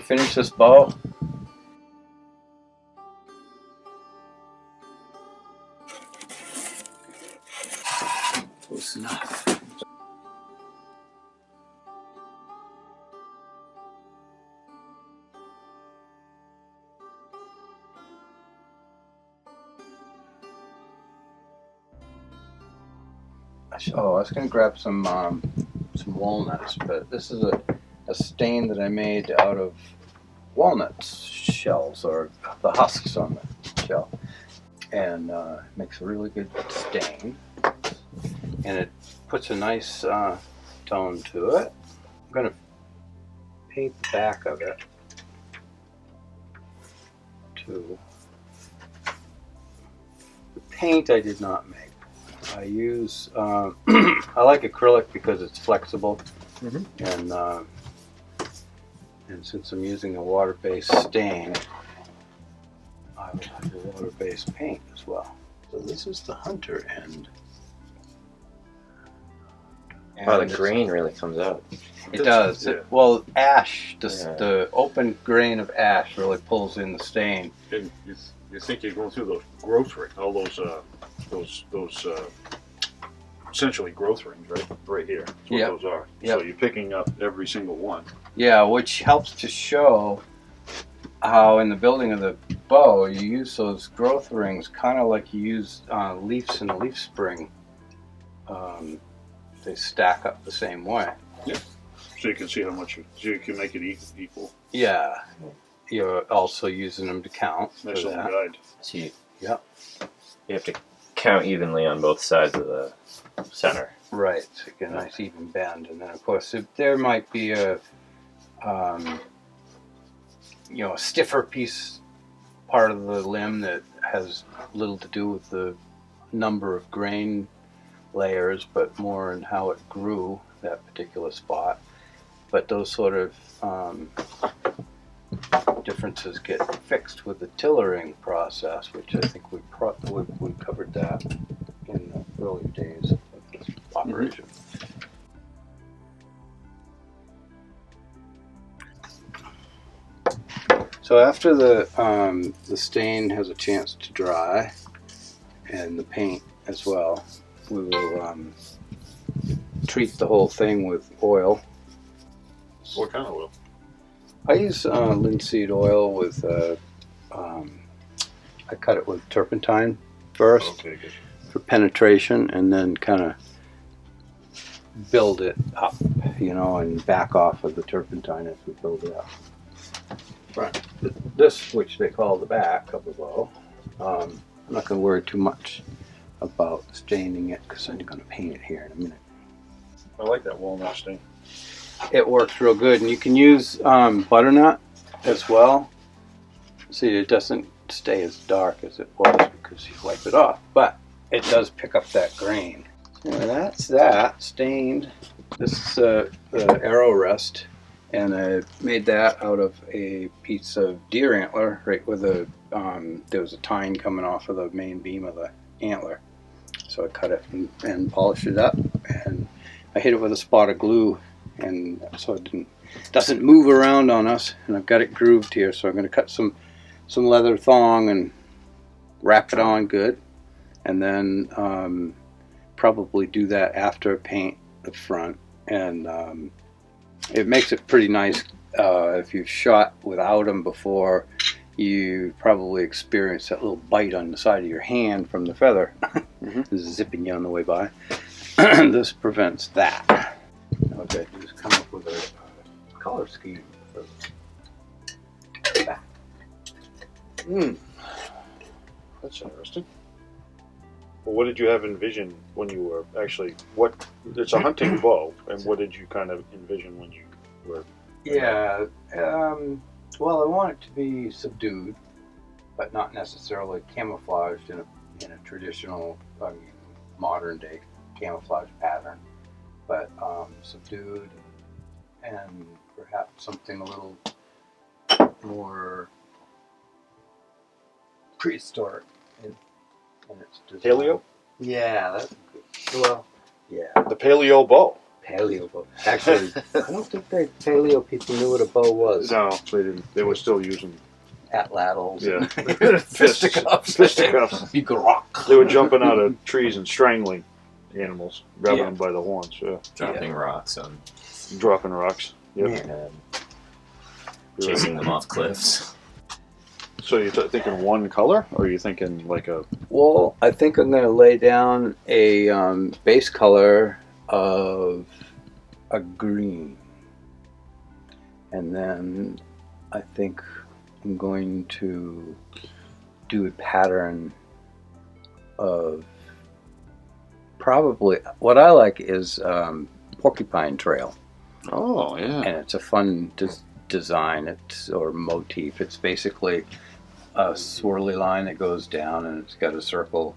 finish this bow? Close enough. Oh, I was going to grab some walnuts, but this is a stain that I made out of walnut shells, or the husks on the shell, and makes a really good stain, and it puts a nice tone to it. I'm going to paint the back of it too. The paint I did not make. I use, I like acrylic because it's flexible, and since I'm using a water-based stain, I will have a water-based paint as well. So this is the hunter end. Wow, the grain really comes out. It does. Yeah. Well, ash, the open grain of ash really pulls in the stain. And you think you're going through those growth rings, all those essentially growth rings, right here. That's what those are. So you're picking up every single one. Yeah, which helps to show how in the building of the bow you use those growth rings kind of like you use leaves in a leaf spring. They stack up the same way. Yeah. So you can see how much you can make it equal. Yeah. You're also using them to count. Nice little guide. So you have to count evenly on both sides of the center. Right, so you get a nice even bend, and then of course if there might be a a stiffer part of the limb that has little to do with the number of grain layers, but more in how it grew, that particular spot. But those sort of differences get fixed with the tillering process, which I think we covered that in the early days of this operation. So after the stain has a chance to dry, and the paint as well, we will treat the whole thing with oil. What kind of oil? I use linseed oil with, I cut it with turpentine first for penetration, and then kind of build it up, and back off of the turpentine as we build it up. Right. This, which they call the back of the bow, I'm not going to worry too much about staining it because I'm going to paint it here in a minute. I like that walnut stain. It works real good, and you can use butternut as well. See, it doesn't stay as dark as it was because you wipe it off, but it does pick up that grain. So that's that stained. This is the arrow rest, and I made that out of a piece of deer antler, right where there was a tine coming off of the main beam of the antler. So I cut it and polished it up, and I hit it with a spot of glue, and so it doesn't move around on us. And I've got it grooved here, so I'm going to cut some leather thong and wrap it on good, and then probably do that after I paint the front. And it makes it pretty nice. If you've shot without them before, you probably experience that little bite on the side of your hand from the feather zipping you on the way by. This prevents that. Okay, just come up with a color scheme for the back. That's interesting. Well, what did you have envisioned when you were actually, it's a hunting bow, and what did you kind of envision when you were? Yeah, well, I want it to be subdued, but not necessarily camouflaged in a traditional, modern day camouflage pattern, but subdued and perhaps something a little more prehistoric in its design. Paleo? Yeah, that's good. Well, yeah. The paleo bow. paleo bow. Actually, I don't think the paleo people knew what a bow was. No, they didn't. They were still using Atlatls. Yeah. And fisticuffs. Fisticuffs. You rock. They were jumping out of trees and strangling animals, grabbing Yeah. them by the horns. Yeah, Dropping rocks on dropping rocks. Yep. and chasing them off cliffs. So you're thinking one color, or are you thinking like a? Well, I think I'm going to lay down a base color of a green. And then I think I'm going to do a pattern of probably, what I like is porcupine trail. Oh yeah. And it's a fun design, or motif. It's basically a swirly line that goes down, and it's got a circle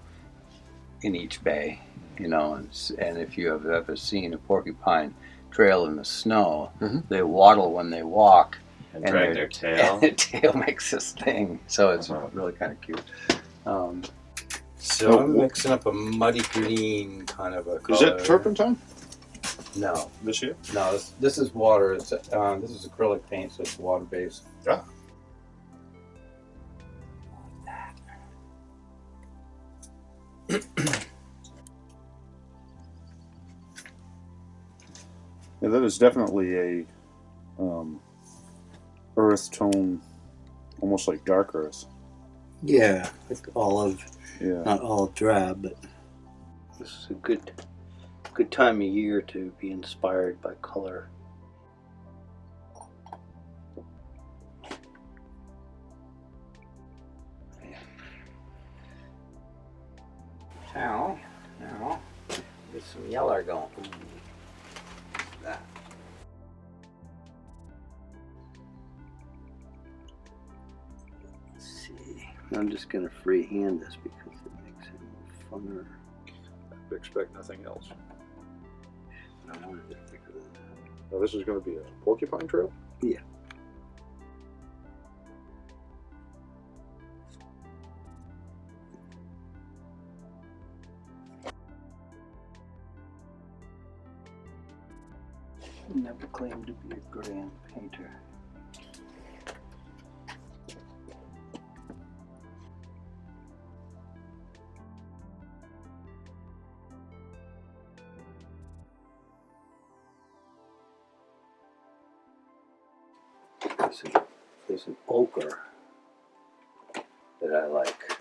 in each bay, you know. And if you have ever seen a porcupine trail in the snow, they waddle when they walk, And drag their tail. and their tail makes this thing. So it's really kind of cute. So I'm mixing up a muddy green kind of a color. Is it turpentine No, this year? no. This is water. It's this is acrylic paint, so it's water based. Yeah. Yeah, that is definitely a earth tone, almost like dark earth. Yeah, like olive, Yeah. not olive drab, but This is a good time of year to be inspired by color. Now, get some yellow going. That. Let's see. I'm just going to freehand this because it makes it more funner. I expect nothing else. I wanted it thicker than that. Now this is going to be a porcupine trail? Yeah. Never claimed to be a grand painter. There's an ochre that I like.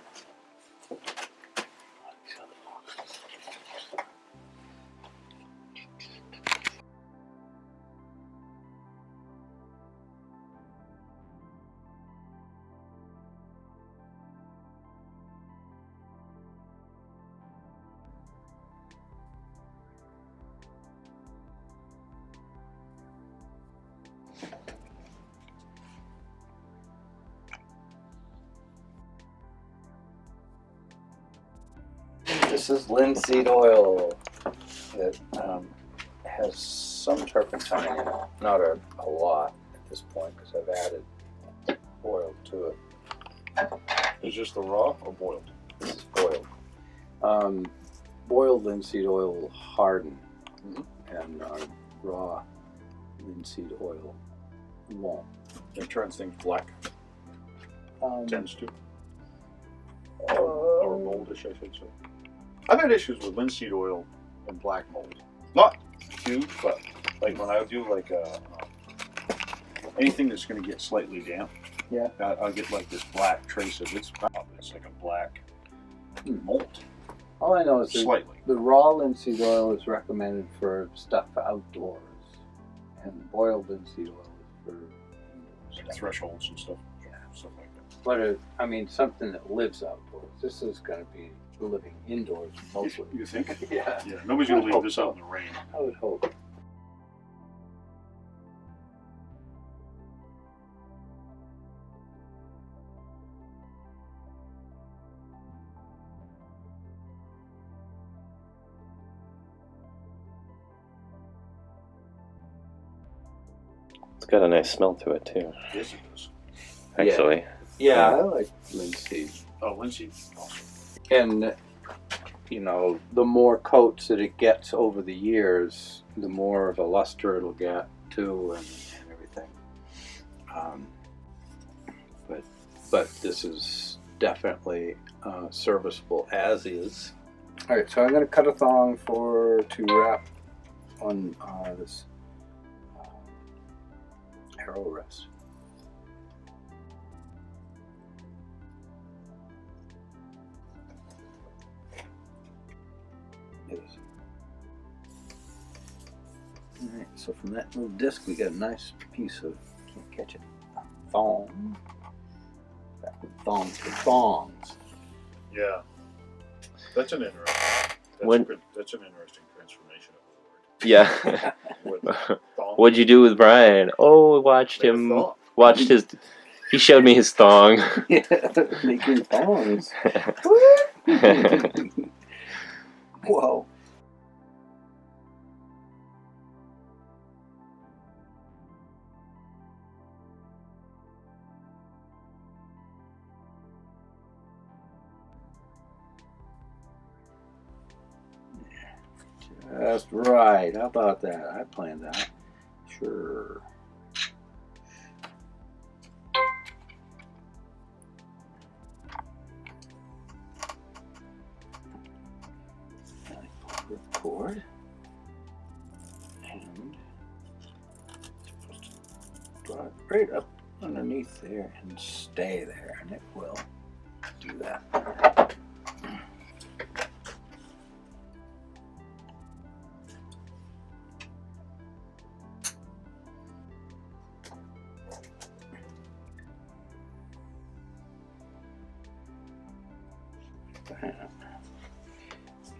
This is linseed oil that has some turpentine in it. Not a lot at this point because I've added oil to it. Is this the raw or boiled? This is boiled. Boiled linseed oil will harden, and raw linseed oil won't. It turns things black. Tends to. Or moldish, I should say. I've had issues with linseed oil and black mold. Not huge, but like when I do like anything that's going to get slightly damp, Yeah. I'll get like this black trace of it's like a black mold. All I know is Slightly. the raw linseed oil is recommended for stuff outdoors, and boiled linseed oil is for indoors. Thresholds and stuff. Yeah. Stuff like that. But I mean, something that lives outdoors. This is going to be living indoors mostly. You think? Yeah, Yeah, nobody's going to leave this out in the rain. I would hope. It's got a nice smell to it too, Yes, it does. actually. Yeah, I like linseed. Oh, linseed. Awesome. And you know, the more coats that it gets over the years, the more of a luster it'll get too, and everything. But this is definitely serviceable as is. All right, so I'm going to cut a thong to wrap on this arrow rest. Alright, so from that little disc we got a nice piece of, can't catch it, thong. Back with thongs for thongs. Yeah. That's an interesting. That's an interesting transformation of Yeah. the word. What'd you do with Brian? Oh, watched his. He showed me his thong. Yeah, making thongs. Whoa. Just right. How about that? I planned that. Sure. Cord and supposed to draw it right up underneath there and stay there, and it will do that.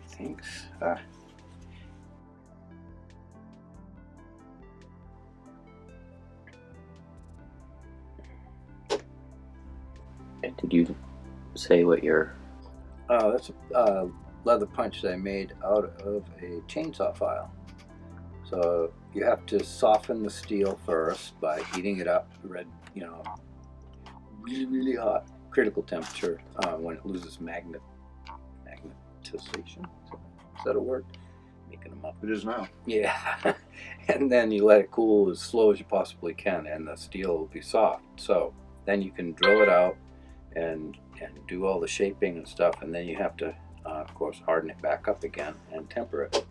Thanks. Did you say what your... That's a leather punch that I made out of a chainsaw file. So you have to soften the steel first by heating it up, really, really hot, critical temperature when it loses magnetization. Is that a word? Making them up. It is now. Yeah. And then you let it cool as slow as you possibly can, and the steel will be soft. So then you can drill it out and do all the shaping and stuff, and then you have to, of course, harden it back up again and temper it.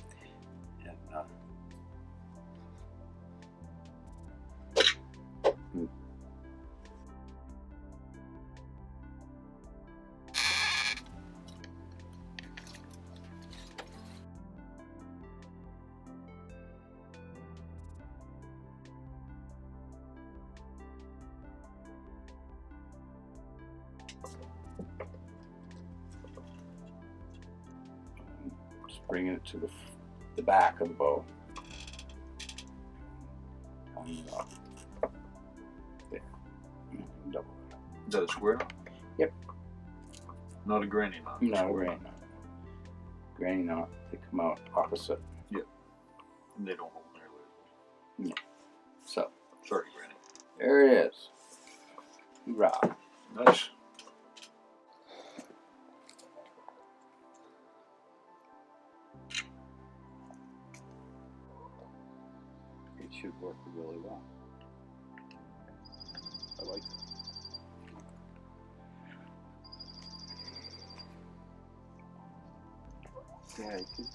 Just bringing it to the back of the bow. There. Double it up. Is that a square knot? Yep. Not a granny knot. No, granny knot. Granny knot, they come out opposite. Yep. And they don't hold nearly. No. So, Sorry, granny. there it is. Hoorah. Nice. It should work really well. I like it. Yeah, you could